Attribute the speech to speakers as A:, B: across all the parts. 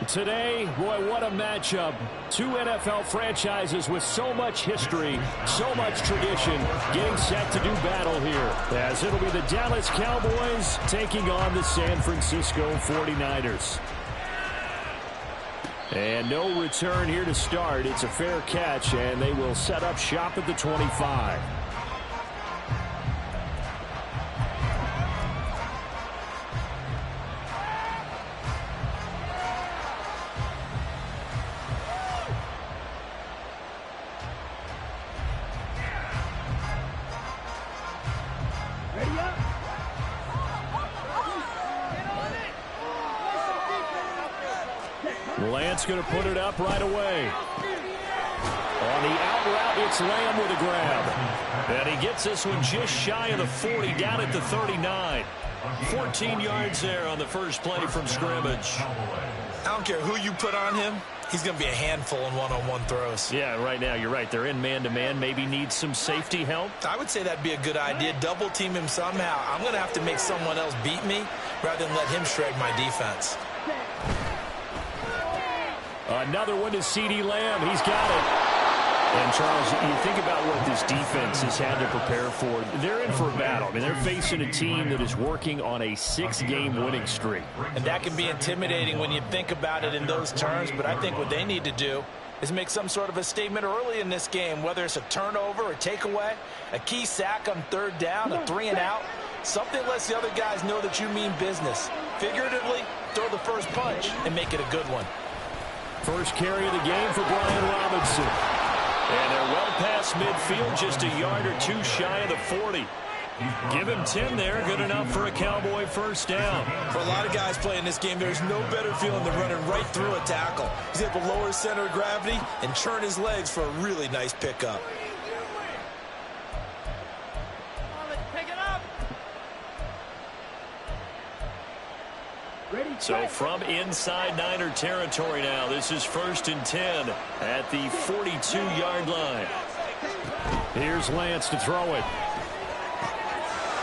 A: today, boy, what a matchup. Two NFL franchises with so much history, so much tradition, getting set to do battle here. As it'll be the Dallas Cowboys taking on the San Francisco 49ers. And no return here to start. It's a fair catch, and they will set up shop at the 25. Lance going to put it up right away. On the out route, it's Lamb with a grab. And he gets this one just shy of the 40, down at the 39. 14 yards there on the first play from scrimmage.
B: I don't care who you put on him. He's going to be a handful in one-on-one throws.
A: Yeah, right now, you're right. They're in man-to-man. Maybe need some safety help.
B: I would say that'd be a good idea. Double team him somehow. I'm going to have to make someone else beat me rather than let him shred my defense.
A: Another one to CeeDee Lamb. He's got it. And, Charles, you think about what this defense has had to prepare for. They're in for a battle. I mean, they're facing a team that is working on a 6-game winning streak.
B: And that can be intimidating when you think about it in those terms. But I think what they need to do is make some sort of a statement early in this game, whether it's a turnover, a takeaway, a key sack on third down, a 3-and-out. Something lets the other guys know that you mean business. Figuratively, throw the first punch and make it a good one.
A: First carry of the game for Brian Robinson. And they're well past midfield, just a yard or two shy of the 40. Give him 10 there, good enough for a Cowboy first down.
B: For a lot of guys playing this game, there's no better feeling than running right through a tackle. He's able to lower his center of gravity and churn his legs for a really nice pickup.
A: So from inside Niner territory now, this is 1st and 10 at the 42-yard line. Here's Lance to throw it.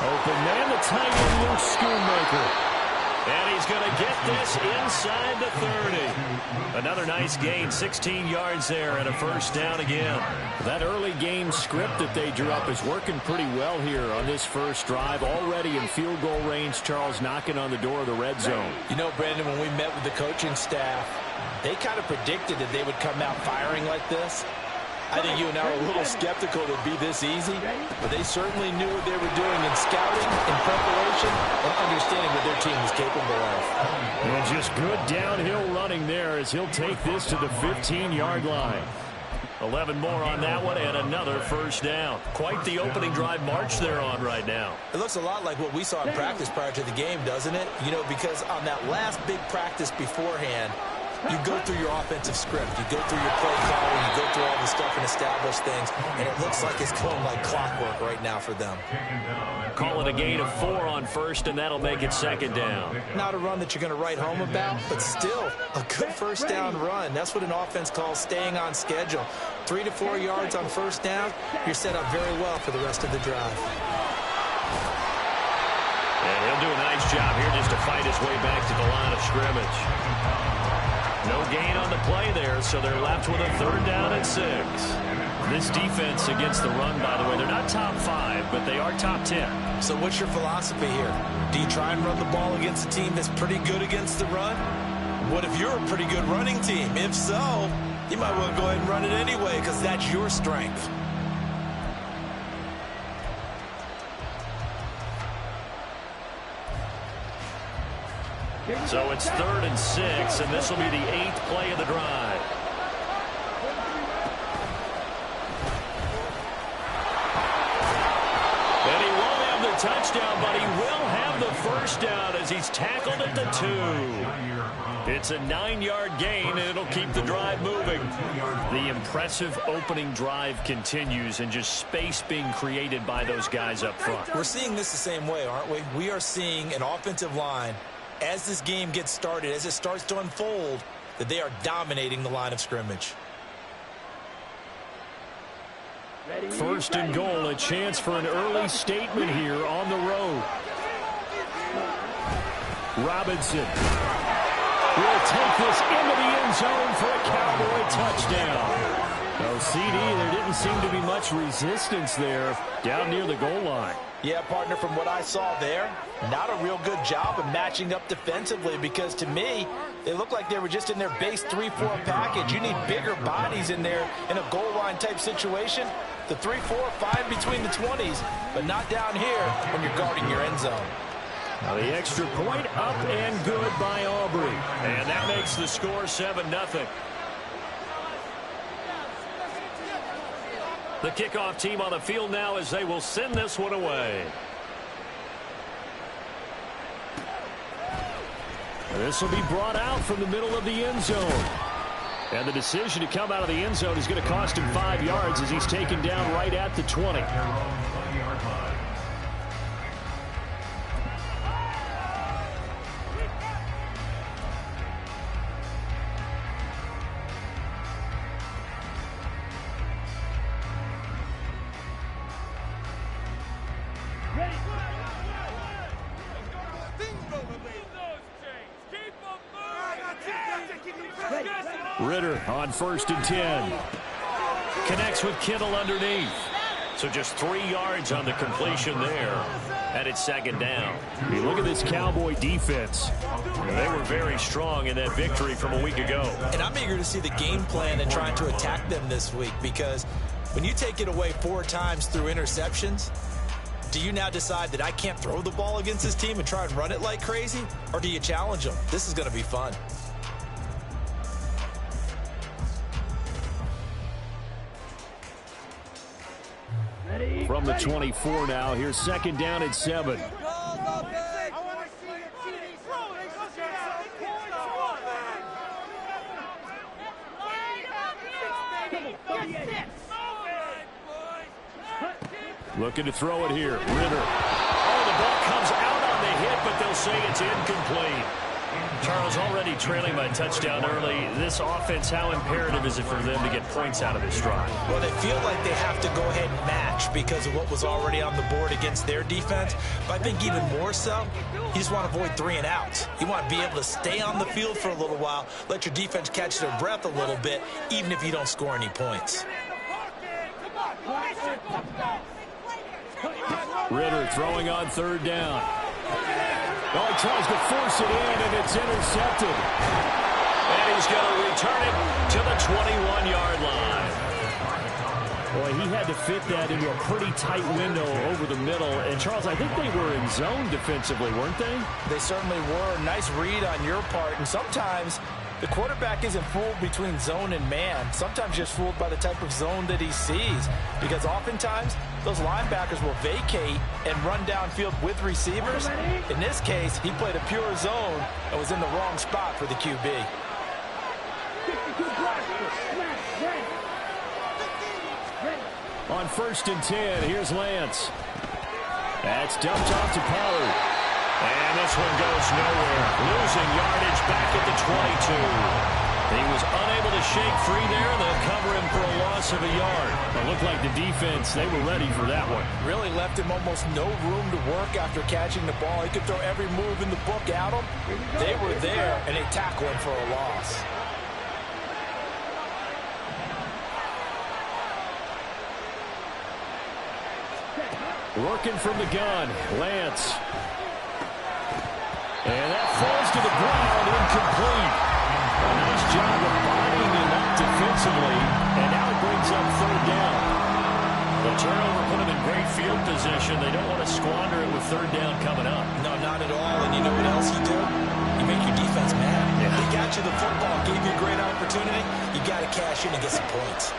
A: Open man, the tight end, Luke Schoonmaker. And he's going to get this inside the 30. Another nice gain, 16 yards there, and a first down again. That early game script that they drew up is working pretty well here on this first drive. Already in field goal range, Charles knocking on the door of the red zone.
B: You know, Brandon, when we met with the coaching staff, they kind of predicted that they would come out firing like this. I think you and I are a little skeptical it would be this easy, but they certainly knew what they were doing in scouting, in preparation, and understanding what their team was capable of.
A: And just good downhill running there as he'll take this to the 15-yard line. 11 more on that one and another first down. Quite the opening drive march they're on right now.
B: It looks a lot like what we saw in practice prior to the game, doesn't it? You know, because on that last big practice beforehand, you go through your offensive script. You go through your play calling. You go through all the stuff and establish things. And it looks like it's going like clockwork right now for them.
A: Call it a gain of 4 on first, and that'll make it second down.
B: Not a run that you're going to write home about, but still a good first down run. That's what an offense calls staying on schedule. 3 to 4 yards on first down, you're set up very well for the rest of the drive.
A: And he'll do a nice job here just to fight his way back to the line of scrimmage. No gain on the play there, so they're left with a 3rd down and 6. This defense against the run, by the way, they're not top 5, but they are top 10.
B: So what's your philosophy here? Do you try and run the ball against a team that's pretty good against the run? What if you're a pretty good running team? If so, you might well go ahead and run it anyway because that's your strength.
A: So it's 3rd and 6, and this will be the 8th play of the drive. And he won't have the touchdown, but he will have the first down as he's tackled at the 2. It's a 9-yard gain, and it'll keep the drive moving. The impressive opening drive continues, and just space being created by those guys up front.
B: We're seeing this the same way, aren't we? We are seeing an offensive line, as this game gets started, as it starts to unfold, that they are dominating the line of scrimmage.
A: 1st and goal, a chance for an early statement here on the road. Robinson. will take this into the end zone for a Cowboy touchdown. Oh, CD, there didn't seem to be much resistance there down near the goal line.
B: Yeah, partner, from what I saw there, not a real good job of matching up defensively because to me, they looked like they were just in their base 3-4 package. You need bigger bodies in there in a goal line type situation. The 3-4, fine between the 20s, but not down here when you're guarding your end zone.
A: Now the extra point up and good by Aubrey. And that makes the score 7-0. The kickoff team on the field now as they will send this one away. This will be brought out from the middle of the end zone. And the decision to come out of the end zone is going to cost him 5 yards as he's taken down right at the 20. Ritter on 1st and 10. Connects with Kittle underneath. So just 3 yards on the completion there. And it's 2nd down. You look at this Cowboy defense. They were very strong in that victory from a week ago.
B: And I'm eager to see the game plan and trying to attack them this week because when you take it away 4 times through interceptions, do you now decide that I can't throw the ball against this team and try and run it like crazy? Or do you challenge them? This is going to be fun.
A: From the 24 now, here's 2nd down and 7. Looking to throw it here. Ritter. Oh, the ball comes out on the hit, but they'll say it's incomplete. Charles, already trailing by touchdown early. This offense, how imperative is it for them to get points out of this drive?
B: Well, they feel like they have to go ahead and match because of what was already on the board against their defense. But I think even more so, you just want to avoid 3 and outs. You want to be able to stay on the field for a little while, let your defense catch their breath a little bit, even if you don't score any points.
A: Ritter throwing on 3rd down. Oh, he tries to force it in, and it's intercepted. And he's going to return it to the 21-yard line. Boy, he had to fit that into a pretty tight window over the middle. And, Charles, I think they were in zone defensively, weren't they?
B: They certainly were. Nice read on your part. And sometimes the quarterback isn't fooled between zone and man. Sometimes just fooled by the type of zone that he sees. Because oftentimes, those linebackers will vacate and run downfield with receivers. In this case, he played a pure zone and was in the wrong spot for the QB.
A: On 1st and 10, here's Lance. That's dumped off to Pollard. And this one goes nowhere. Losing yardage back at the 22. He was unable to shake free there. They'll cover him for a loss of a yard. It looked like the defense, they were ready for that one.
B: Really left him almost no room to work after catching the ball. He could throw every move in the book at him. They were there, and they tackled him for a loss.
A: Working from the gun, Lance. And that falls to the ground, incomplete. A nice job of bodying him up defensively, and now it brings up 3rd down. The turnover put him in great field position. They don't want to squander it with 3rd down coming up.
B: No, not at all. And you know what else you do? You make your defense mad.
A: Yeah.
B: They got you the football, gave you a great opportunity. You got to cash in and get some points.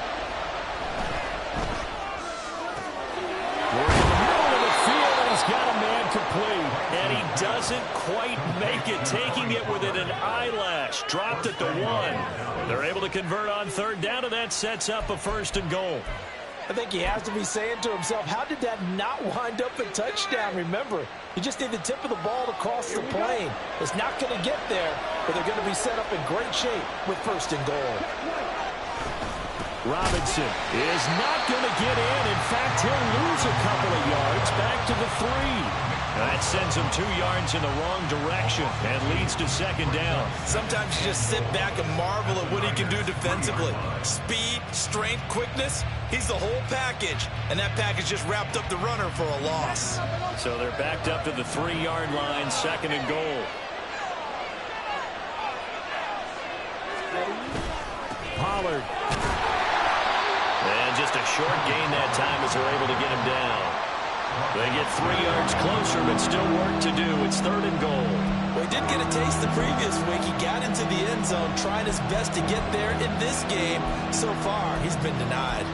A: Got a man complete, and he doesn't quite make it, taking it within an eyelash. Dropped at the 1. They're able to convert on 3rd down, and that sets up a 1st and goal.
B: I think he has to be saying to himself, how did that not wind up a touchdown? Remember, you just need the tip of the ball to cross the plane. It's not going to get there, but they're going to be set up in great shape with 1st and goal.
A: Robinson is not going to get in. In fact, he'll lose a couple of yards back to the 3. That sends him 2 yards in the wrong direction and leads to second down.
B: Sometimes you just sit back and marvel at what he can do defensively. Speed, strength, quickness, he's the whole package. And that package just wrapped up the runner for a loss.
A: So they're backed up to the 3-yard line, second and goal. Pollard. And just a short gain that time as they're able to get him down. They get 3 yards closer, but still work to do. It's third and goal.
B: Well, he did get a taste the previous week. He got into the end zone, trying his best to get there in this game. So far, he's been denied.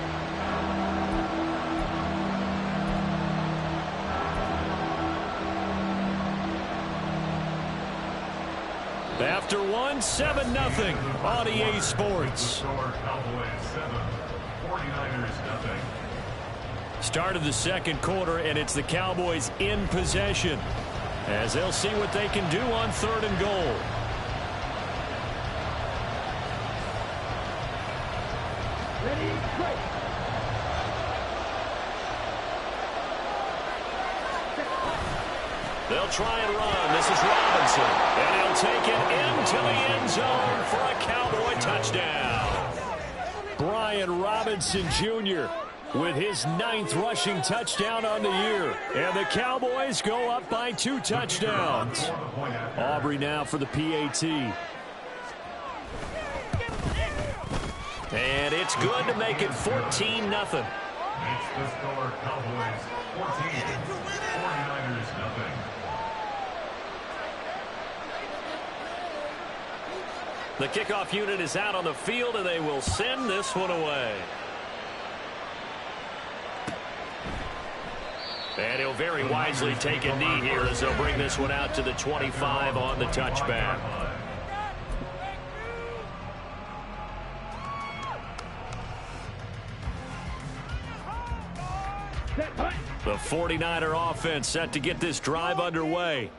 A: After one, 7-0 on EA Sports. Start of the second quarter, and it's the Cowboys in possession as they'll see what they can do on third and goal.
C: Ready, break.
A: They'll try and run. This is Robinson, and he'll take it into the end zone for a Cowboy touchdown. Brian Robinson Jr. with his 9th rushing touchdown on the year. And the Cowboys go up by 2 touchdowns. Aubrey now for the PAT. And it's good to make it 14-0.
D: Makes the score Cowboys 14, 49ers nothing.
A: The kickoff unit is out on the field, and they will send this one away. And he'll very wisely take a knee here as they'll bring this one out to the 25 on the touchback. The 49er offense set to get this drive underway.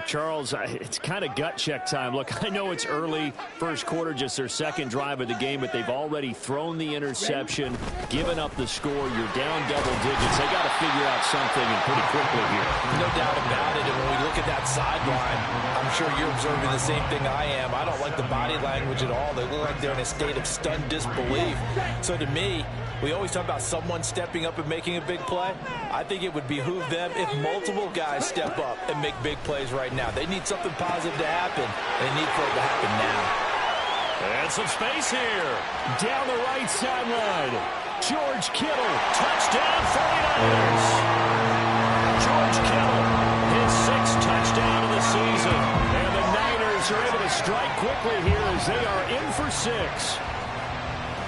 A: Charles, it's kind of gut check time. Look, I know it's early, first quarter, just their second drive of the game, but they've already thrown the interception, given up the score. You're down double digits. They got to figure out something, and pretty quickly here.
B: No doubt about it. And when we look at that sideline, I'm sure you're observing the same thing I am. I don't like the body language at all. They look like they're in a state of stunned disbelief. So to me, we always talk about someone stepping up and making a big play. I think it would behoove them if multiple guys step up and make big plays right now. They need something positive to happen, and they need for it to happen now.
A: And some space here. Down the right sideline. George Kittle, touchdown 49ers. George Kittle, his 6th touchdown of the season. And the Niners are able to strike quickly here as they are in for 6.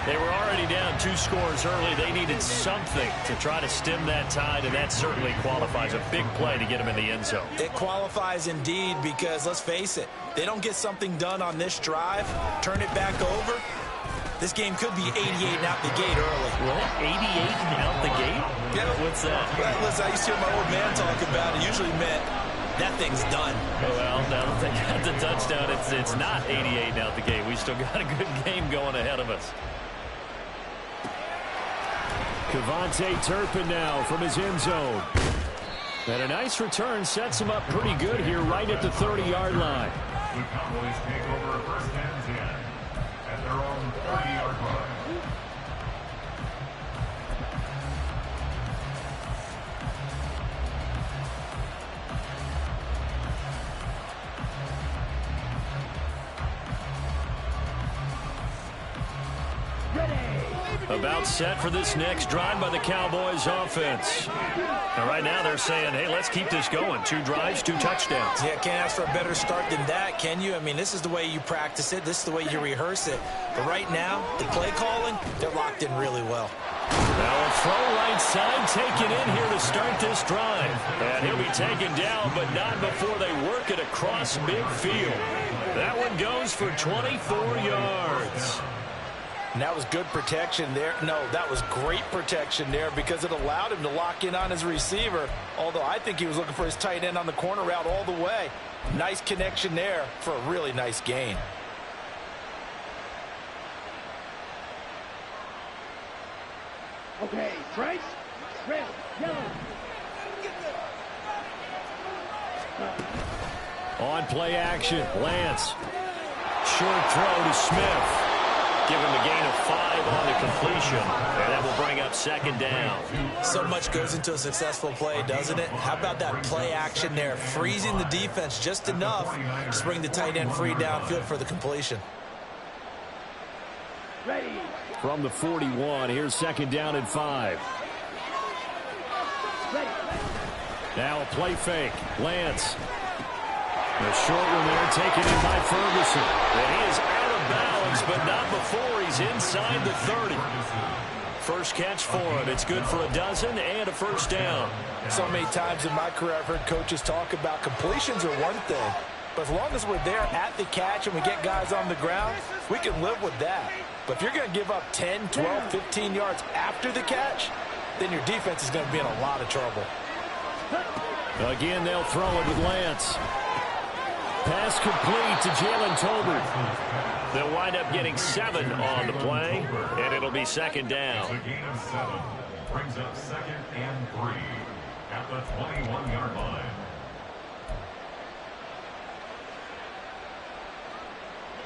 A: They were already down 2 scores early. They needed something to try to stem that tide, and that certainly qualifies a big play to get them in the end zone.
B: It qualifies indeed because, let's face it, they don't get something done on this drive, turn it back over, this game could be 88 and out the gate early.
A: What? 88 and out the gate?
B: Yeah.
A: What's that?
B: Well, listen, I used to hear my old man talk about it. Usually meant that thing's done.
A: Well, now that they got the touchdown, it's not 88 and out the gate. We still got a good game going ahead of us. Kevontae Turpin now from his end zone. And a nice return sets him up pretty good here right at the 30-yard line.
D: The Cowboys take over first and 10 at their own 30-yard line.
A: About set for this next drive by the Cowboys offense. And right now they're saying, hey, let's keep this going. 2 drives, 2 touchdowns.
B: Yeah, can't ask for a better start than that, can you? I mean, this is the way you practice it. This is the way you rehearse it. But right now, the play calling, they're locked in really well.
A: Now a throw right side taken in here to start this drive. And he'll be taken down, but not before they work it across midfield. That one goes for 24 yards.
B: And that was good protection there. No, that was great protection there because it allowed him to lock in on his receiver, although I think he was looking for his tight end on the corner route all the way. Nice connection there for a really nice gain.
C: Okay, stripes, red, yellow.
A: on play action. Lance. Short throw to Smith. Give him a gain of 5 on the completion, and that will bring up second down.
B: So much goes into a successful play, doesn't it? How about that play action there, freezing the defense just enough to bring the tight end free downfield for the completion.
C: Ready.
A: From the 41, here's second down and 5.
C: Ready.
A: Now a play fake. Lance. The short one there taken in by Ferguson. And he is out of bounds, but not before he's inside the 30. First catch for him. It's good for a dozen and a first down.
B: So many times in my career I've heard coaches talk about completions are one thing, but as long as we're there at the catch and we get guys on the ground, we can live with that. But if you're going to give up 10, 12, 15 yards after the catch, then your defense is going to be in a lot of trouble.
A: Again, they'll throw it with Lance. Pass complete to Jalen Tolbert. They'll wind up getting 7 on the play, and it'll be second down.
D: A gain of 7 brings up second and 3 at the 21-yard line.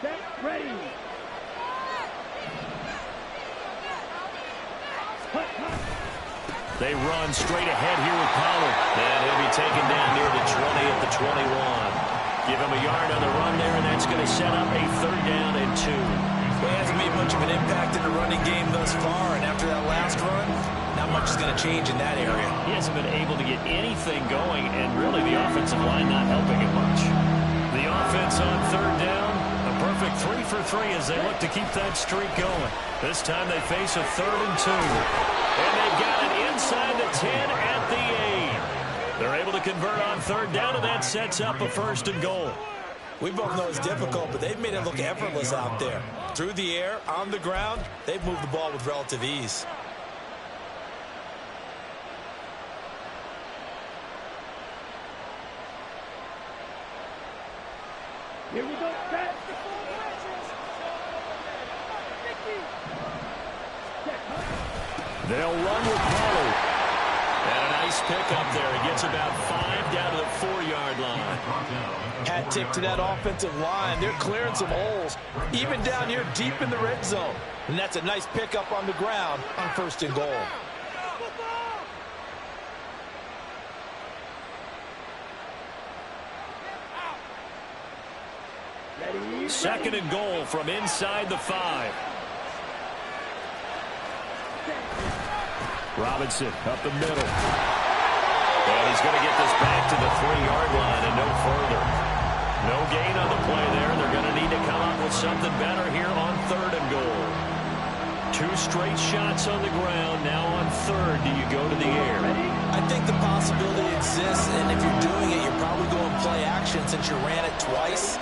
C: Set. Ready.
A: They run straight ahead here with Pollard. And he'll be taken down near the 20 at the 21. Give him a yard on the run there, and that's going to set up a third down and 2.
B: Well, he hasn't made much of an impact in the running game thus far, and after that last run, not much is going to change in that area.
A: He hasn't been able to get anything going, and really the offensive line not helping him much. The offense on third down, a perfect 3 for 3 as they look to keep that streak going. This time they face a 3rd and 2. And they've got it inside the 10 at the 8. They're able to convert on third down, and that sets up a 1st and goal.
B: We both know it's difficult, but they've made it look effortless out there. Through the air, on the ground, they've moved the ball with relative ease.
C: Here we go. Set.
A: They'll run with Pollard. And a nice pick up there. He gets about 5 down to the 4-yard line.
B: Hat tip to that offensive line. They're clearing some holes, even down here deep in the red zone. And that's a nice pickup on the ground on 1st and goal.
C: Ready.
A: 2nd and goal from inside the 5. Robinson up the middle. And he's going to get this back to the 3-yard line and no further. No gain on the play there. They're going to need to come up with something better here on 3rd and goal. 2 straight shots on the ground. Now on 3rd, do you go to the air?
B: I think the possibility exists, and if you're doing it, you're probably going play action since you ran it twice.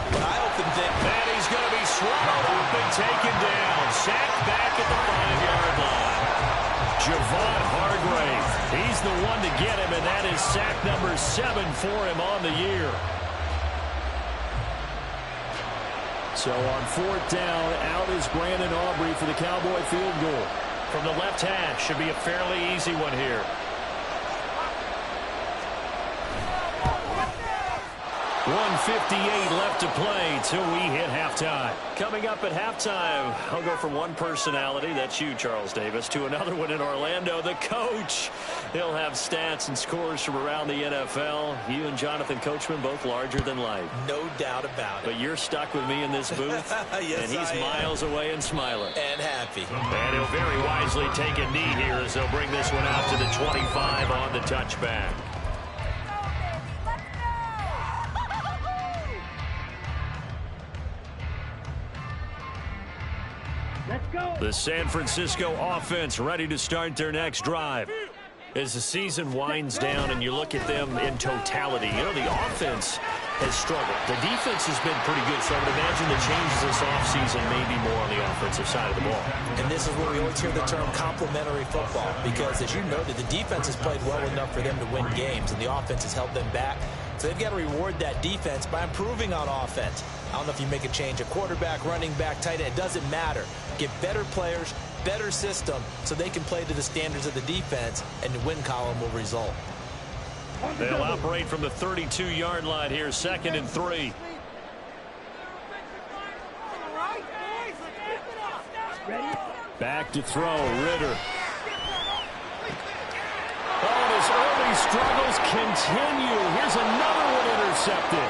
B: But I often think
A: that he's going to be swallowed up and taken down. Sacked back at the 5-yard line. Javon Hargrave, he's the one to get him, and that is sack number 7 for him on the year. So on 4th down, out is Brandon Aubrey for the Cowboy field goal. From the left hash, should be a fairly easy one here. 1:58 left to play till we hit halftime. Coming up at halftime, I'll go from one personality, that's you, Charles Davis, to another one in Orlando, the coach. He'll have stats and scores from around the NFL. You and Jonathan Coachman, both larger than life.
B: No doubt about it.
A: But you're stuck with me in this booth,
B: yes,
A: and he's miles away and smiling.
B: And happy.
A: And he'll very wisely take a knee here as they'll bring this one out to the 25 on the touchback.
C: Let's go.
A: The San Francisco offense ready to start their next drive. As the season winds down and you look at them in totality, you know, the offense has struggled. The defense has been pretty good, so I would imagine the changes this offseason may be more on the offensive side of the ball.
B: And this is where we always hear the term complementary football, because as you noted, the defense has played well enough for them to win games, and the offense has held them back. So they've got to reward that defense by improving on offense. I don't know if you make a change, a quarterback, running back, tight end, it doesn't matter. Get better players, better system, so they can play to the standards of the defense, and the win column will result.
A: They'll operate from the 32-yard line here, 2nd and 3. Back to throw, Ritter. Oh, his early struggles continue. Here's another one intercepted.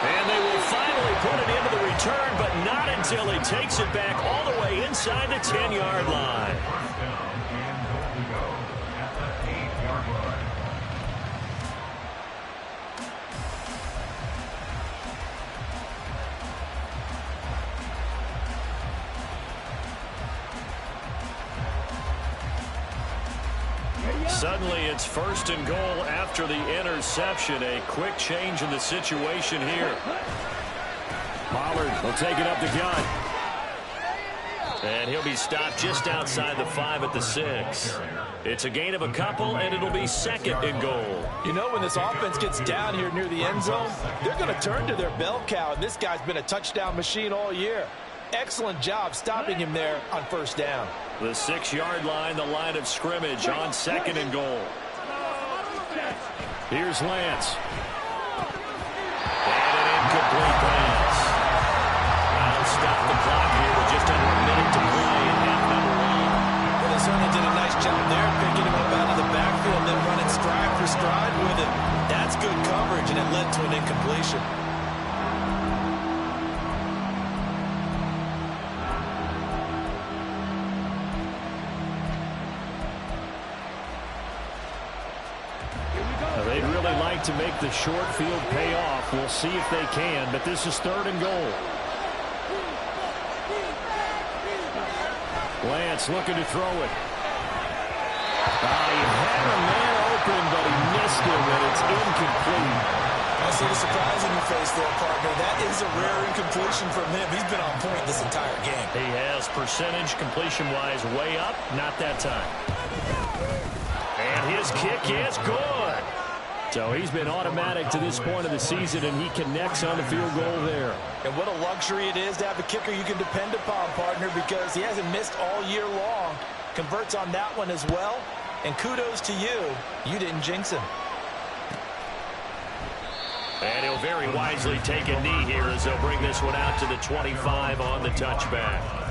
A: And they will finally put it into the return, but not until he takes it back all the way inside the 10-yard line.
D: First down and goal to go at the 8-yard line.
A: Suddenly it's 1st and goal after the interception. A quick change in the situation here. Pollard will take it up the gut. And he'll be stopped just outside the 5 at the 6. It's a gain of a couple, and it'll be 2nd and goal.
B: You know, when this offense gets down here near the end zone, they're going to turn to their bell cow, and this guy's been a touchdown machine all year. Excellent job stopping him there on 1st down.
A: The 6-yard line, the line of scrimmage on 2nd and goal. Here's Lance. And an incomplete pass. Now stop the clock here with just under a minute to play in half number 1.
B: Well, they certainly did a nice job there, picking him up out of the backfield, then running stride for stride with it. That's good coverage, and it led to an incompletion.
A: They'd really like to make the short field pay off. We'll see if they can, but this is 3rd and goal. Lance looking to throw it. He had a man open, but he missed him, and it's incomplete.
B: I see the surprise in your face there, partner. That is a rare incompletion from him. He's been on point this entire game.
A: He has percentage completion-wise way up, not that time. And his kick is good. So he's been automatic to this point of the season, and he connects on the field goal there.
B: And what a luxury it is to have a kicker you can depend upon, partner, because he hasn't missed all year long. Converts on that one as well. And kudos to you. You didn't jinx him.
A: And he'll very wisely take a knee here as they'll bring this one out to the 25 on the touchback.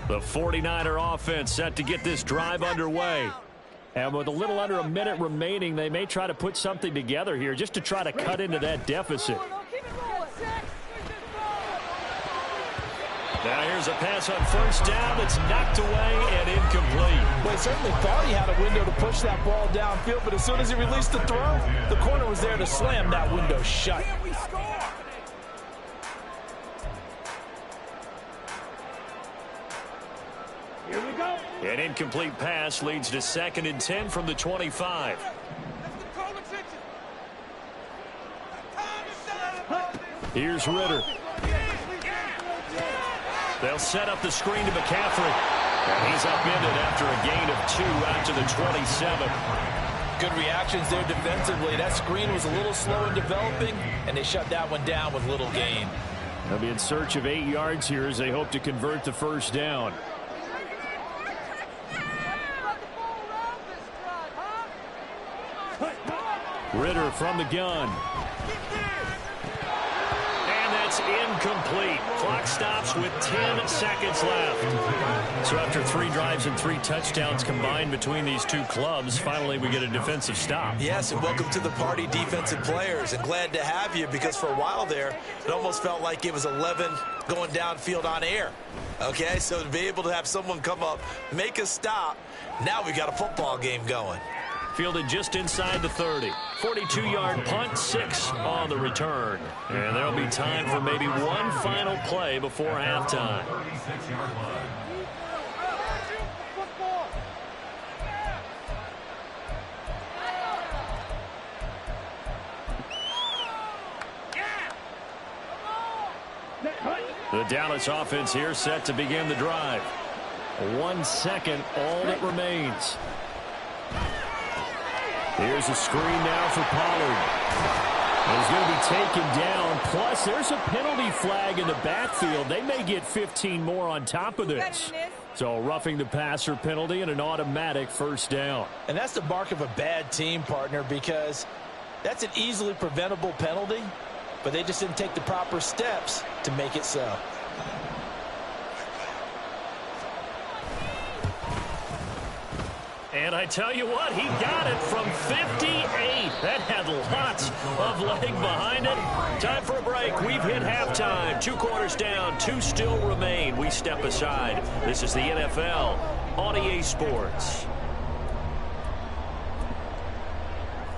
A: The 49er offense set to get this drive underway. And with a little under a minute remaining, they may try to put something together here just to try to cut into that deficit. Now here's a pass on 1st down that's knocked away and incomplete.
B: Well, he certainly thought he had a window to push that ball downfield, but as soon as he released the throw, the corner was there to slam that window shut.
C: Here we go.
A: An incomplete pass leads to 2nd and 10 from the 25. Here's Ritter. They'll set up the screen to McCaffrey. And he's upended after a gain of 2 out to the 27.
B: Good reactions there defensively. That screen was a little slow in developing, and they shut that one down with little gain.
A: They'll be in search of 8 yards here as they hope to convert the 1st down. Ritter from the gun. And that's incomplete. Clock stops with 10 seconds left. So after 3 drives and 3 touchdowns combined between these two clubs, finally we get a defensive stop.
B: Yes, and welcome to the party, defensive players. And glad to have you, because for a while there, it almost felt like it was 11 going downfield on air. Okay, so to be able to have someone come up, make a stop, now we got a football game going.
A: Fielded just inside the 30. 42-yard punt, 6 on the return. And there'll be time for maybe one final play before halftime.
D: 36-yard line.
A: The Dallas offense here set to begin the drive. 1 second, all that remains. Here's a screen now for Pollard. He's going to be taken down. Plus, there's a penalty flag in the backfield. They may get 15 more on top of this. So roughing the passer penalty and an automatic first down.
B: And that's the mark of a bad team, partner, because that's an easily preventable penalty, but they just didn't take the proper steps to make it so.
A: And I tell you what, he got it from 58. That had lots of leg behind it. Time for a break. We've hit halftime. 2 quarters down, 2 still remain. We step aside. This is the NFL on EA Sports.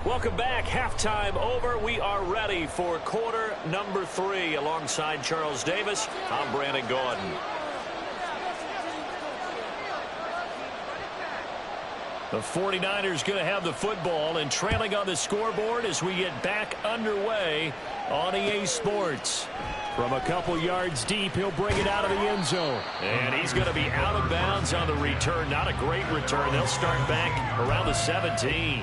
A: Welcome back. Halftime over. We are ready for quarter number 3. Alongside Charles Davis, I'm Brandon Gordon. The 49ers going to have the football and trailing on the scoreboard as we get back underway on EA Sports. From a couple yards deep, he'll bring it out of the end zone. And he's going to be out of bounds on the return. Not a great return. They'll start back around the 17.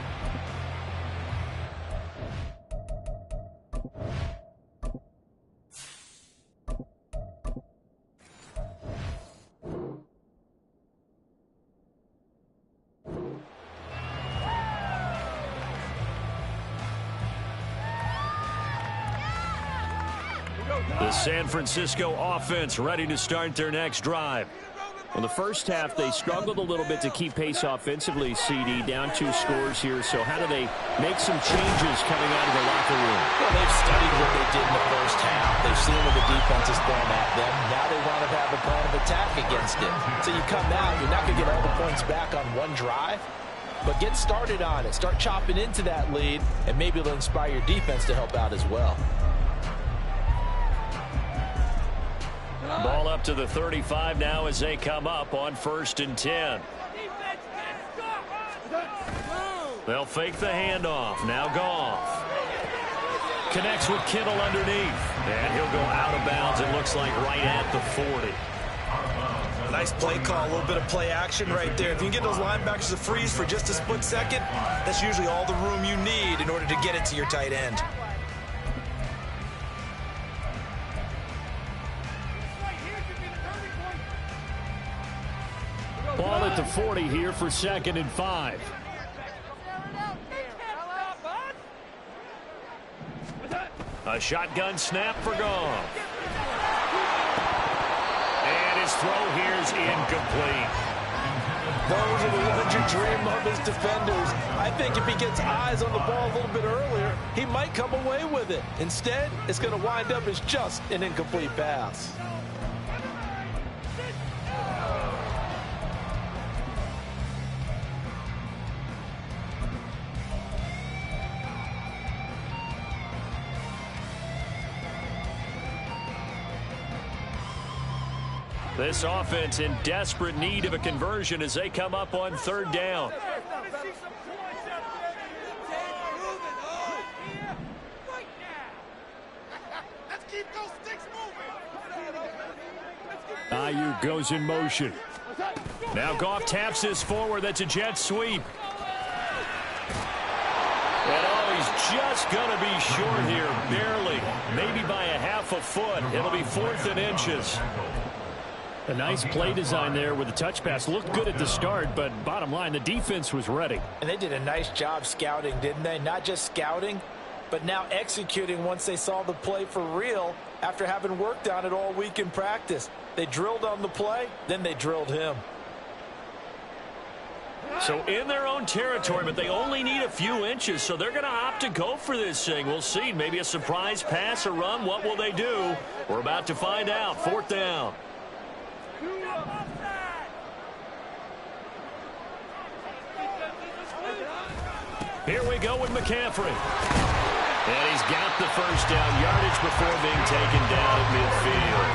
A: The San Francisco offense ready to start their next drive. Well, the first half, they struggled a little bit to keep pace offensively, CD, down 2 scores here. So how do they make some changes coming out of the locker room?
B: Well, they've studied what they did in the first half. They've seen what the defense is throwing at them. Now they want to have a plan of attack against it. So you come out, you're not going to get all the points back on one drive, but get started on it. Start chopping into that lead, and maybe it'll inspire your defense to help out as well.
A: Ball up to the 35 now as they come up on 1st and 10. They'll fake the handoff. Now Goff connects with Kittle underneath. And he'll go out of bounds, it looks like, right at the 40.
E: Nice play call, a little bit of play action right there. If you can get those linebackers to freeze for just a split second, that's usually all the room you need in order to get it to your tight end.
A: Ball at the 40 here for 2nd and 5. A shotgun snap for Goff. And his throw here's incomplete.
B: Those are the ones you dream of as defenders. I think if he gets eyes on the ball a little bit earlier, he might come away with it. Instead, it's going to wind up as just an incomplete pass.
A: This offense in desperate need of a conversion as they come up on 3rd down. Ayuk goes in motion. Now Goff taps this forward. That's a jet sweep. And he's just going to be short here, barely, maybe by a half a foot. It'll be 4th and inches. A nice play design there with the touch pass. Looked good at the start, but bottom line, the defense was ready.
B: And they did a nice job scouting, didn't they? Not just scouting, but now executing once they saw the play for real after having worked on it all week in practice. They drilled on the play, then they drilled him.
A: So in their own territory, but they only need a few inches, so they're going to opt to go for this thing. We'll see. Maybe a surprise pass or run. What will they do? We're about to find out. 4th down. Here we go with McCaffrey. And he's got the first down yardage before being taken down at midfield.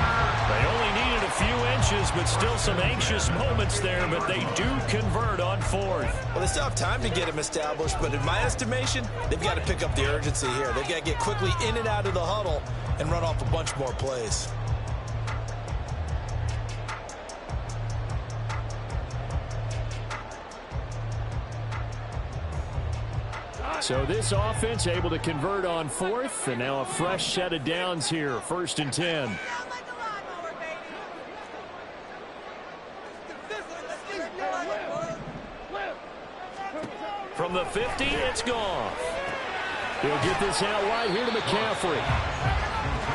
A: They only needed a few inches, but still some anxious moments there, but they do convert on 4th.
E: Well, they still have time to get him established, but in my estimation, they've got to pick up the urgency here. They've got to get quickly in and out of the huddle and run off a bunch more plays.
A: So this offense able to convert on fourth, and now a fresh set of downs here, 1st and 10. From the 50, it's gone. He'll get this out wide here to McCaffrey.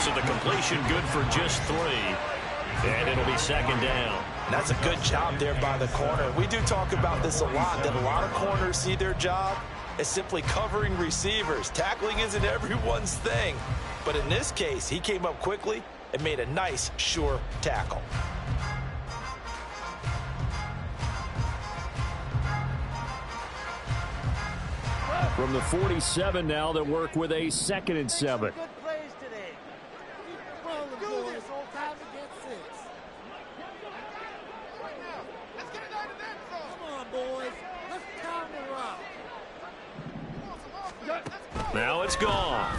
A: So the completion good for just 3. And it'll be 2nd down.
B: That's a good job there by the corner. We do talk about this a lot, that a lot of corners see their job as simply covering receivers. Tackling isn't everyone's thing. But in this case, he came up quickly and made a nice, sure tackle.
A: From the 47 now, they'll work with a 2nd and 7.
F: Good plays today. Keep rolling, boys. Time to get 6. Come on, boys. Let's pound the rock.
A: Now it's gone.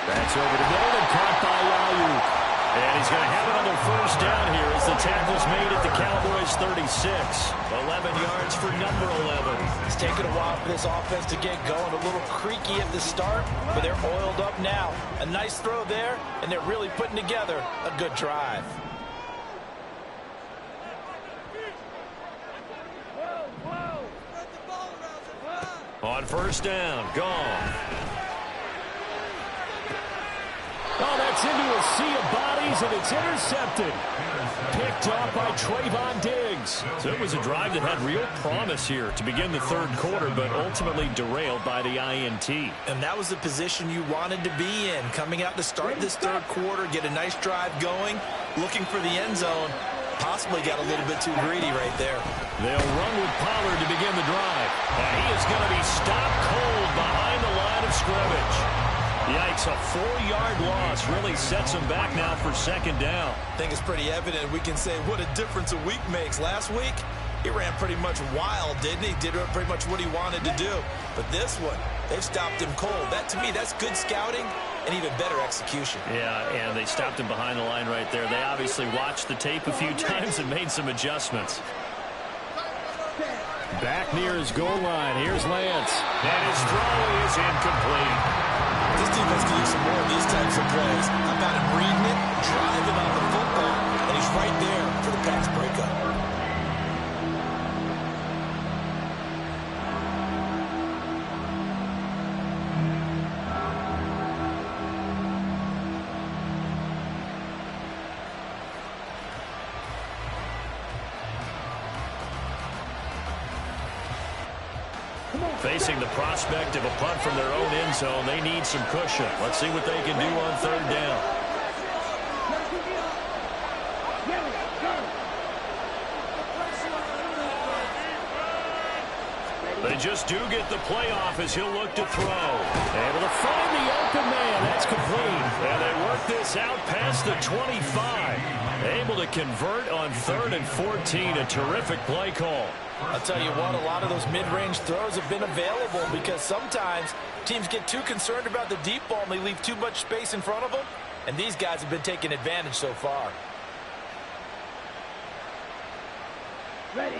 A: That's over the middle and caught by Ayuk. And he's going to have it on their 1st down here as the tackle's made at the Cowboys 36. 11 yards for number 11.
B: It's taken a while for this offense to get going. A little creaky at the start, but they're oiled up now. A nice throw there, and they're really putting together a good drive.
A: On 1st down, gone. Oh, that's into a sea of bodies, and it's intercepted. Picked off by Trayvon Diggs. So it was a drive that had real promise here to begin the 3rd quarter, but ultimately derailed by the INT.
B: And that was the position you wanted to be in. Coming out to start this 3rd quarter, get a nice drive going, looking for the end zone. Possibly got a little bit too greedy right there.
A: They'll run with Pollard to begin the drive. And he is going to be stopped cold behind the line of scrimmage. Yikes, a 4-yard loss really sets him back now for 2nd down.
E: I think it's pretty evident. We can say what a difference a week makes. Last week, he ran pretty much wild, didn't he? Did pretty much what he wanted to do. But this one, they've stopped him cold. That, to me, that's good scouting and even better execution.
A: Yeah, and they stopped him behind the line right there. They obviously watched the tape a few times and made some adjustments. Back near his goal line. Here's Lance. And his throw is incomplete.
E: This defense can use some more of these types of plays. How about him reading it, driving on the football, and he's right there for the pass breakup.
A: Facing the prospect of a punt from their own end zone, they need some cushion. Let's see what they can do on 3rd down. They just do get the playoff as he'll look to throw. Able to find the open man. That's complete. And they work this out past the 25. Able to convert on 3rd and 14. A terrific play call.
B: I'll tell you what, a lot of those mid-range throws have been available because sometimes teams get too concerned about the deep ball and they leave too much space in front of them. And these guys have been taking advantage so far.
C: Ready.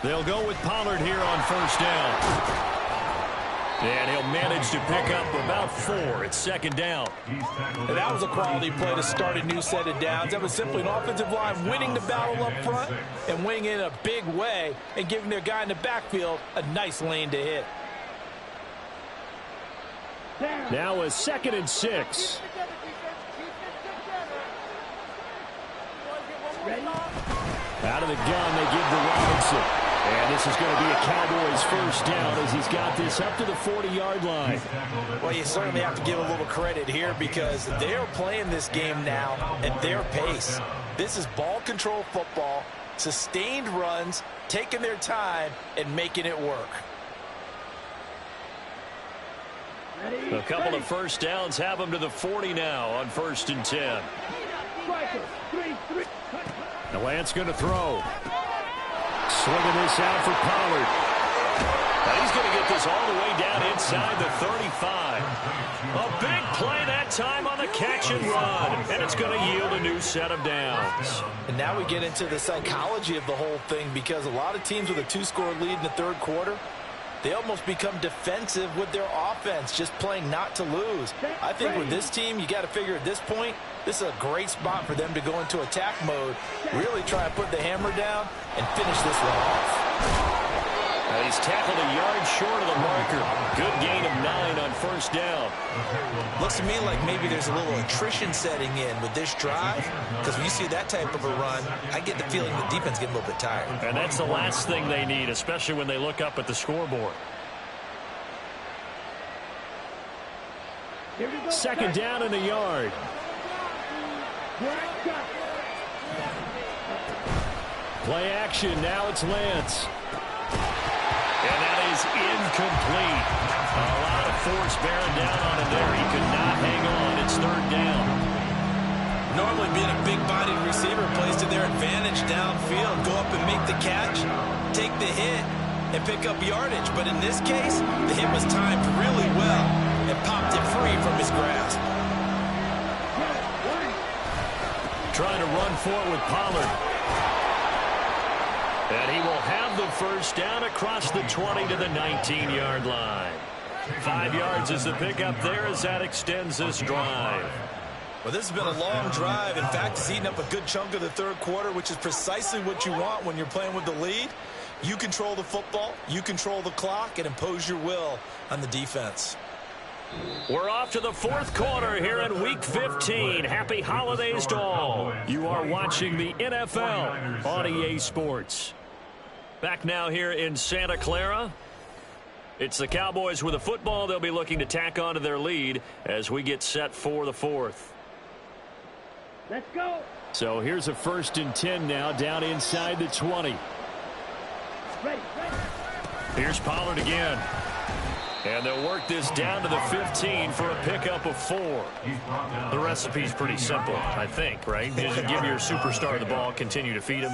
A: They'll go with Pollard here on 1st down. And he'll manage to pick up about 4. It's 2nd down.
B: And that was a quality play to start a new set of downs. That was simply an offensive line winning the battle up front and winning in a big way and giving their guy in the backfield a nice lane to hit.
A: Now a 2nd and 6. Out of the gun, they give to Robinson. And this is going to be a Cowboys 1st down as he's got this up to the 40-yard line.
B: Well, you certainly have to give a little credit here because they are playing this game now at their pace. This is ball control football, sustained runs, taking their time, and making it work.
A: A couple of 1st downs have them to the 40 now on 1st and 10. Now Lance going to throw. Swinging this out for Pollard. Now he's going to get this all the way down inside the 35. A big play that time on the catch and run, and it's going to yield a new set of downs.
B: And now we get into the psychology of the whole thing, because a lot of teams with a 2-score lead in the third quarter, they almost become defensive with their offense, just playing not to lose. I think with this team, you got to figure at this point, this is a great spot for them to go into attack mode, really try to put the hammer down and finish this one off.
A: He's tackled a yard short of the marker. Good gain of 9 on first down.
E: Looks to me like maybe there's a little attrition setting in with this drive, because when you see that type of a run, I get the feeling the defense getting a little bit tired.
A: And that's the last thing they need, especially when they look up at the scoreboard. Second down in the yard. Play action. Now it's Lance. And that is incomplete. A lot of force bearing down on him there. He could not hang on. It's third down.
E: Normally being a big-bodied receiver plays to their advantage downfield. Go up and make the catch, take the hit, and pick up yardage. But in this case, the hit was timed really well and popped it free from his grasp.
A: Trying to run for it with Pollard. And he will have the first down across the 20 to the 19-yard line. 5 yards is the pickup there as that extends this drive.
E: Well, this has been a long drive. In fact, it's eaten up a good chunk of the third quarter, which is precisely what you want when you're playing with the lead. You control the football, you control the clock, and impose your will on the defense.
A: We're off to the fourth quarter here in Week 15. Happy holidays to all. You are watching the NFL on EA Sports. Back now here in Santa Clara. It's the Cowboys with the football. They'll be looking to tack on to their lead as we get set for the fourth.
C: Let's go.
A: So here's a 1st and 10 now down inside the 20.
C: Ready.
A: Here's Pollard again. And they'll work this down to the 15 for a pickup of 4. The recipe's pretty simple, I think, right? Just give your superstar the ball, continue to feed him.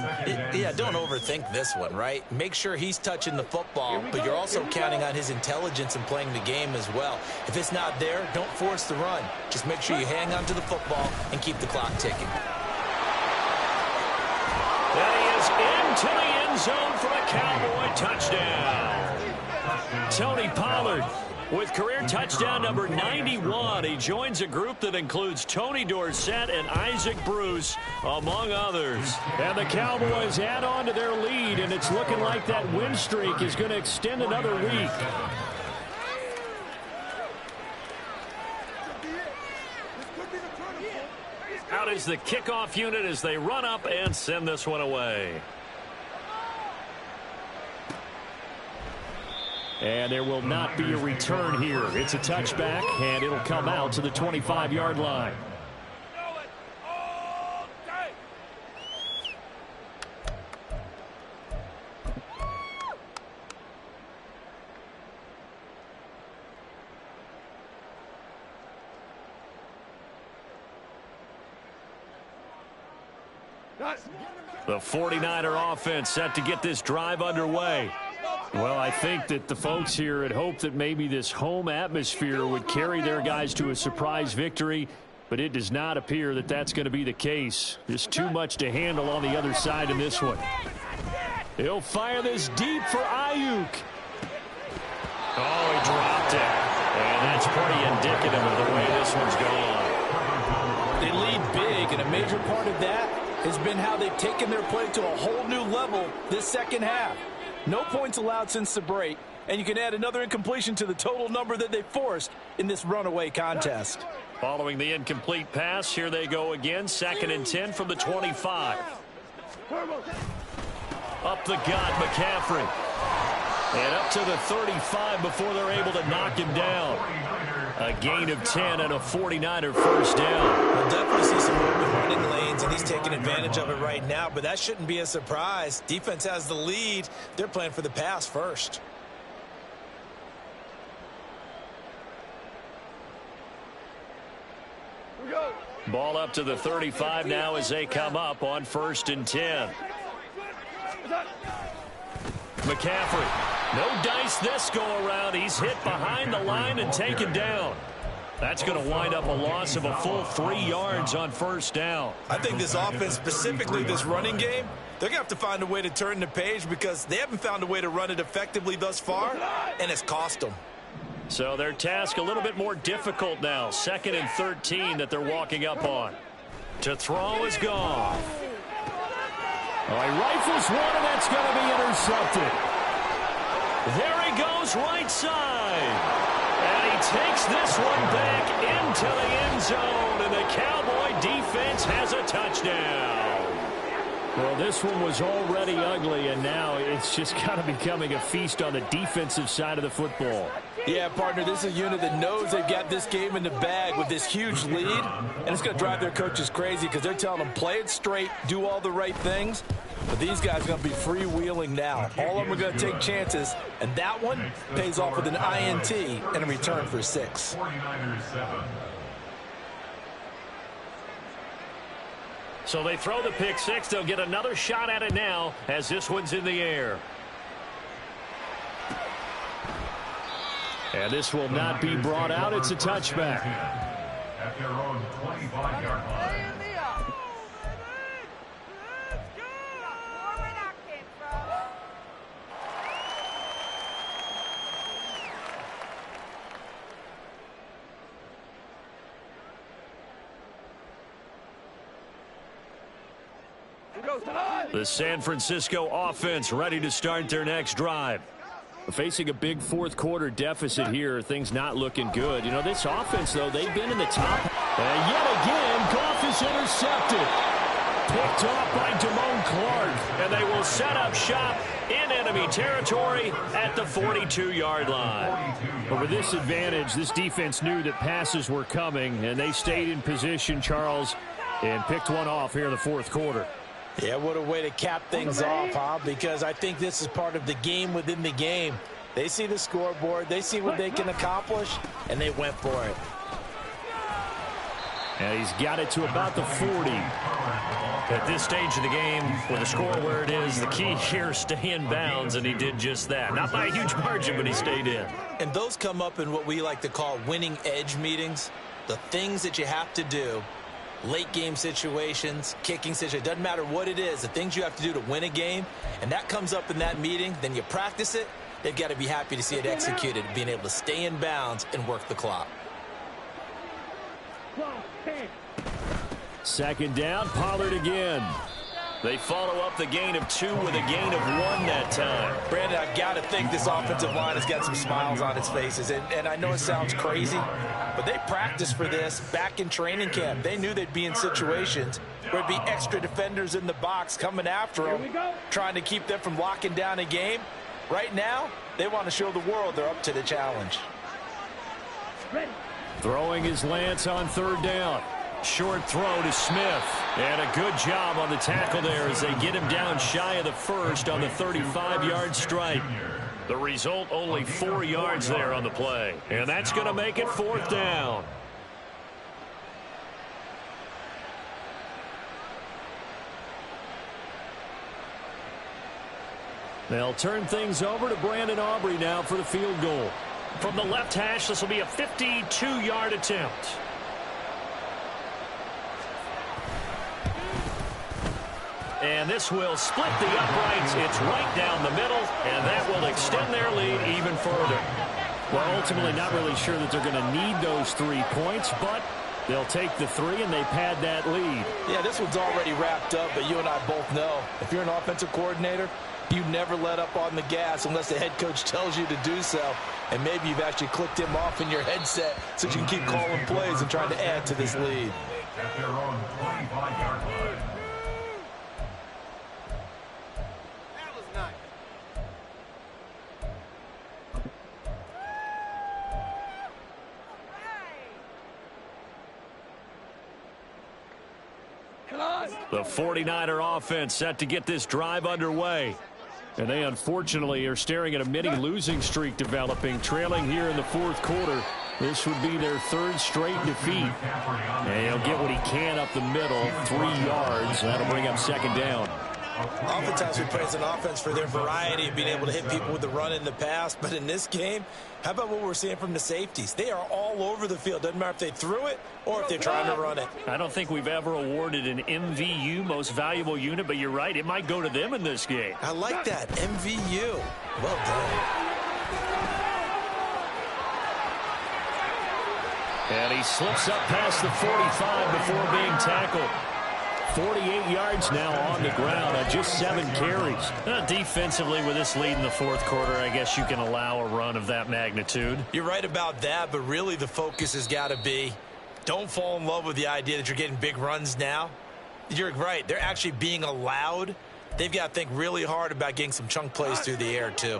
E: Yeah, don't overthink this one, right? Make sure he's touching the football, but you're also counting on his intelligence in playing the game as well. If it's not there, don't force the run. Just make sure you hang on to the football and keep the clock ticking.
A: And he is into the end zone for a Cowboy touchdown. Tony Pollard with career touchdown number 91. He joins a group that includes Tony Dorsett and Isaac Bruce, among others. And the Cowboys add on to their lead, and it's looking like that win streak is going to extend another week. Out is the kickoff unit as they run up and send this one away. And there will not be a return here. It's a touchback, and it'll come out to the 25-yard line. The 49er offense set to get this drive underway. Well, I think that the folks here had hoped that maybe this home atmosphere would carry their guys to a surprise victory, but it does not appear that that's going to be the case. Just too much to handle on the other side in this one. He'll fire this deep for Ayuk. Oh, he dropped it. And that's pretty indicative of the way this one's gone.
B: They lead big, and a major part of that has been how they've taken their play to a whole new level this second half. No points allowed since the break, and you can add another incompletion to the total number that they forced in this runaway contest.
A: Following the incomplete pass, here they go again. 2nd and 10 from the 25. Up the gut, McCaffrey. And up to the 35 before they're able to knock him down. A gain of 10 and a 49er first down.
E: We'll definitely see some open running lanes, and he's taking advantage of it right now, but that shouldn't be a surprise. Defense has the lead. They're playing for the pass first.
A: Ball up to the 35 now as they come up on 1st and 10. McCaffrey. No dice this go around. He's hit behind the line and taken down. That's going to wind up a loss of a full 3 yards on first down.
E: I think this offense, specifically this running game, they're going to have to find a way to turn the page because they haven't found a way to run it effectively thus far, and it's cost them.
A: So their task a little bit more difficult now. 2nd and 13 that they're walking up on. To throw is gone. Oh, he rifles one, and that's going to be intercepted. There he goes right side. And he takes this one back into the end zone, and the Cowboy defense has a touchdown. Well, this one was already ugly, and now it's just kind of becoming a feast on the defensive side of the football.
B: Yeah, partner, this is a unit that knows they've got this game in the bag with this huge lead, and it's going to drive their coaches crazy because they're telling them play it straight, do all the right things. But these guys are going to be freewheeling now. All of them are going to take chances, and that one pays off with an INT and a return for 6.
D: 49ers 7.
A: So they throw the pick 6. They'll get another shot at it now as this one's in the air. And this will not be brought out. It's a touchback.
D: At their own 25-yard line.
A: The San Francisco offense ready to start their next drive. Facing a big fourth quarter deficit here, things not looking good. You know, this offense, though, they've been in the top. And yet again, Goff is intercepted. Picked off by Damone Clark. And they will set up shop in enemy territory at the 42-yard line. But with this advantage, this defense knew that passes were coming, and they stayed in position, Charles, and picked one off here in the fourth quarter.
B: Yeah, what a way to cap things off, huh? Because I think this is part of the game within the game. They see the scoreboard, they see what they can accomplish, and they went for it.
A: And he's got it to about the 40. At this stage of the game, with the score where it is, the key here, stay in bounds, and he did just that. Not by a huge margin, but he stayed in.
E: And those come up in what we like to call winning edge meetings. The things that you have to do. Late game situations, kicking situations, doesn't matter what it is, the things you have to do to win a game, and that comes up in that meeting, then you practice it, they've got to be happy to see it executed, being able to stay in bounds and work the clock.
A: 2nd down, Pollard again. They follow up the gain of 2 with a gain of 1 that time.
B: Brandon, I've got to think this offensive line has got some smiles on its faces. And I know it sounds crazy, but they practiced for this back in training camp. They knew they'd be in situations where there'd be extra defenders in the box coming after them, trying to keep them from locking down a game. Right now, they want to show the world they're up to the challenge.
A: Throwing is Lance on 3rd down. Short throw to Smith. And a good job on the tackle there as they get him down shy of the first on the 35-yard stripe. The result, only 4 yards there on the play. And that's going to make it 4th down. They'll turn things over to Brandon Aubrey now for the field goal. From the left hash, this will be a 52-yard attempt. And this will split the uprights. It's right down the middle, and that will extend their lead even further. Well, ultimately not really sure that they're going to need those 3 points, but they'll take the 3 and they pad that lead.
B: Yeah, this one's already wrapped up, but you and I both know if you're an offensive coordinator, you never let up on the gas unless the head coach tells you to do so. And maybe you've actually clicked him off in your headset so you can keep calling plays and trying to add to this lead.
D: At their own 25-yard line.
A: The 49er offense set to get this drive underway. And they unfortunately are staring at a mini losing streak developing, trailing here in the fourth quarter. This would be their 3rd straight defeat. And he'll get what he can up the middle, 3 yards. That'll bring up 2nd down.
B: Oftentimes we praise an offense for their variety of being able to hit people with the run in the pass, but in this game, how about what we're seeing from the safeties? They are all over the field. Doesn't matter if they threw it or if they're trying to run it.
A: I don't think we've ever awarded an MVU, most valuable unit, but you're right, it might go to them in this game.
B: I like that, MVU. Well done.
A: And he slips up past the 45 before being tackled. 48 yards now on the ground on just 7 carries. Defensively, with this lead in the fourth quarter, I guess you can allow a run of that magnitude.
B: You're right about that, but really the focus has got to be don't fall in love with the idea that you're getting big runs now. You're right. They're actually being allowed. They've got to think really hard about getting some chunk plays through the air, too.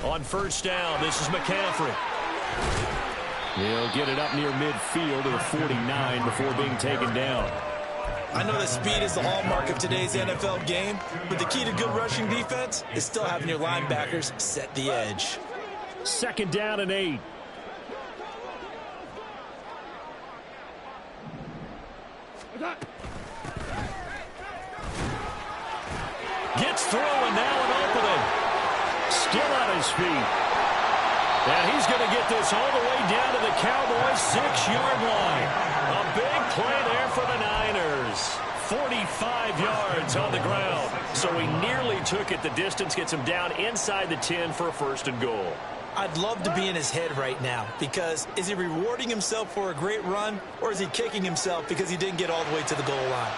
A: On first down, this is McCaffrey. He'll get it up near midfield to the 49 before being taken down.
B: I know that speed is the hallmark of today's NFL game, but the key to good rushing defense is still having your linebackers set the edge.
A: Second down and 8. Gets through and now an opening. Still on his feet. And he's going to get this all the way down to the Cowboys' 6-yard line. A big play there for the Niners. 45 yards on the ground. So he nearly took it the distance, gets him down inside the 10 for a first and goal.
B: I'd love to be in his head right now, because is he rewarding himself for a great run, or is he kicking himself because he didn't get all the way to the goal line?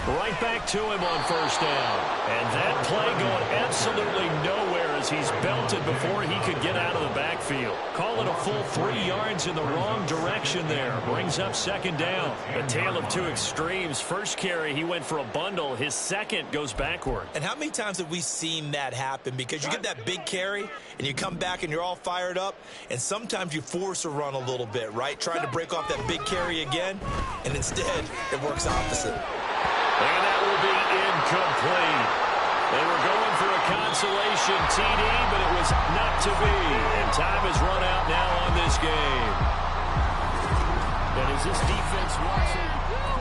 A: Right back to him on first down. And that play going absolutely nowhere as he's belted before he could get out of the backfield. Call it a full 3 yards in the wrong direction there. Brings up second down. A tale of two extremes. First carry, he went for a bundle. His second goes backward.
B: And how many times have we seen that happen? Because you get that big carry, and you come back and you're all fired up, and sometimes you force a run a little bit, right? Trying to break off that big carry again, and instead it works opposite.
A: And that will be incomplete. They were going for a consolation TD, but it was not to be. And time has run out now on this game. And as this defense watching...